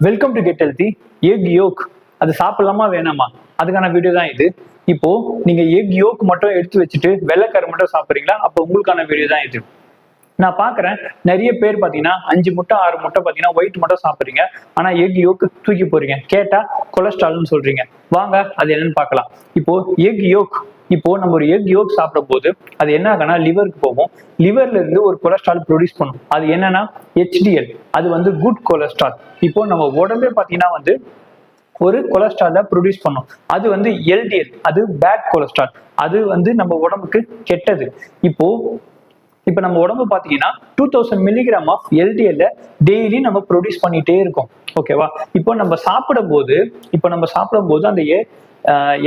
Welcome to get healthy. Egg yolk அது சாப்பிடலாமா வேணாமா அதுக்கான வீடியோ தான் இது. இப்போ நீங்க எக் யோக் மட்டும் எடுத்து வச்சுட்டு வெள்ளைக்கரு மட்டும் சாப்பிட்றீங்களா, அப்போ உங்களுக்கான வீடியோ தான் இது. நான் பாக்குறேன் நிறைய பேர் பாத்தீங்கன்னா 5 முட்டை 6 முட்டை பாத்தீங்கன்னா ஒயிட் மட்டும் சாப்பிடுறீங்க, ஆனா எக் யோக் தூக்கி போறீங்க. கேட்டா கொலஸ்ட்ரால்னு சொல்றீங்க. வாங்க அது என்னன்னு பார்க்கலாம். இப்போ எக் யோக், இப்போ நம்ம ஒரு எக் யோக் சாப்பிடும் போது அது என்ன ஆகுனா லிவருக்கு போகும். லிவர்ல இருந்து ஒரு கொலஸ்ட்ரால் ப்ரொடியூஸ் பண்ணும். அது என்னன்னா HDL. அது வந்து குட் கொலஸ்ட்ரால். இப்போ நம்ம உடம்பே பாத்தீங்கன்னா வந்து ஒரு கொலஸ்ட்ரால ப்ரொடியூஸ் பண்ணும். அது வந்து LDL, அது பேட் கொலஸ்ட்ரால். அது வந்து நம்ம உடம்புக்கு கெட்டது. இப்போ நம்ம உடம்பு பாத்தீங்கன்னா 2000 மில்லிகிராம் ஆஃப் LDL டெய்லி நம்ம ப்ரொடியூஸ் பண்ணிட்டே இருக்கோம். ஓகேவா? இப்போ நம்ம சாப்பிடும் போது அந்த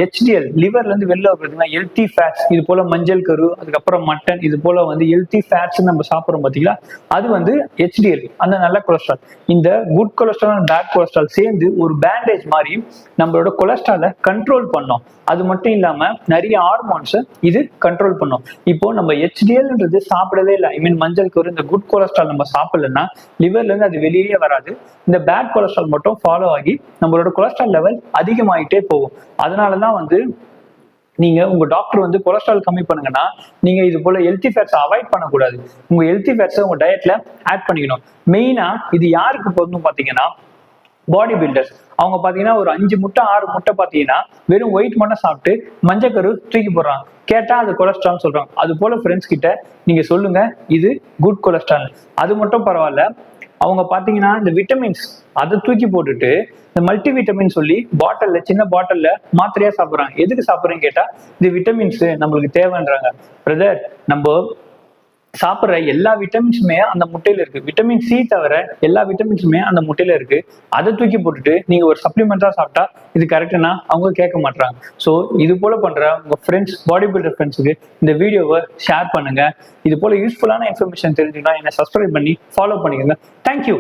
HDL லிவர்ல இருந்து வெளில வருதுன்னா ஹெல்த்தி ஃபேட்ஸ், இது போல மஞ்சள் கரு, அதுக்கப்புறம் மட்டன், இது போல வந்து ஹெல்த்தி ஃபேட்ஸ் நம்ம சாப்பிடுறோம் பாத்தீங்களா, அது வந்து HDL, அந்த நல்ல கொலஸ்ட்ரால். இந்த good cholesterol and bad cholesterol சேர்ந்து ஒரு பேண்டேஜ் மாதிரி நம்மளோட கொலஸ்ட்ராலை கண்ட்ரோல் பண்ணோம். அது மட்டும் இல்லாம நிறைய ஹார்மோன்ஸ் இது கண்ட்ரோல் பண்ணும். இப்போ நம்ம HDLன்றது சாப்பிடவே இல்லை, ஐ மீன் மஞ்சள் கரு, இந்த குட் கொலஸ்ட்ரால் நம்ம சாப்பிடலன்னா லிவர்ல இருந்து அது வெளியே வராது. இந்த பேட் கொலஸ்ட்ரால் மட்டும் ஃபாலோ ஆகி நம்மளோட கொலஸ்ட்ரால் லெவல் அதிகமாயிட்டே போகும். அதனாலதான் வந்து நீங்க உங்க டாக்டர் வந்து கொலஸ்ட்ரால் கம்மி பண்ணுங்கன்னா நீங்க இது போல ஹெல்த்தி ஃபேட்ஸ் அவாய்ட் பண்ணக்கூடாது. உங்க ஹெல்த்தி ஃபேட்ஸை உங்க டயட்ல ஆட் பண்ணிக்கணும். மெயினா இது யாருக்கு போகணும் பாத்தீங்கன்னா பாடி பில்டர்ஸ். அவங்க பாத்தீங்கன்னா ஒரு 5 முட்டை 6 முட்டை பாத்தீங்கன்னா வெறும் ஒயிட் மட்டும் சாப்பிட்டு மஞ்சக்கரு தூக்கி போடுறாங்க. கேட்டா அது கொலஸ்ட்ரால் சொல்றாங்க. அது போல ஃப்ரெண்ட்ஸ் கிட்ட நீங்க சொல்லுங்க இது குட் கொலஸ்ட்ரால். அது மட்டும் பரவாயில்ல, அவங்க பாத்தீங்கன்னா இந்த விட்டமின்ஸ் அதை தூக்கி போட்டுட்டு இந்த மல்டி விட்டமின் சொல்லி பாட்டில்ல, சின்ன பாட்டில்ல மாத்திரையா சாப்பிடுறாங்க. எதுக்கு சாப்பிடுறேன்னு கேட்டா இந்த விட்டமின்ஸ் நம்மளுக்கு தேவைன்றாங்க. பிரதர், நம்ம சாப்பிட்ற எல்லா விட்டமின்ஸுமே அந்த முட்டையில இருக்கு. விட்டமின் C தவிர எல்லா விட்டமின்ஸுமே அந்த முட்டையில இருக்கு. அதை தூக்கி போட்டுட்டு நீங்க ஒரு சப்ளிமெண்டா சாப்பிட்டா இது கரெக்டுனா அவங்க கேட்க மாட்டாங்க. ஸோ இது போல பண்ற உங்க ஃப்ரெண்ட்ஸ், பாடி பில்டர் ஃப்ரெண்ட்ஸுக்கு இந்த வீடியோவை ஷேர் பண்ணுங்க. இது போல யூஸ்ஃபுல்லான இன்ஃபர்மேஷன் தெரிஞ்சுன்னா என்னை சப்ஸ்கிரைப் பண்ணி ஃபாலோ பண்ணிக்கோங்க. தேங்க்யூ.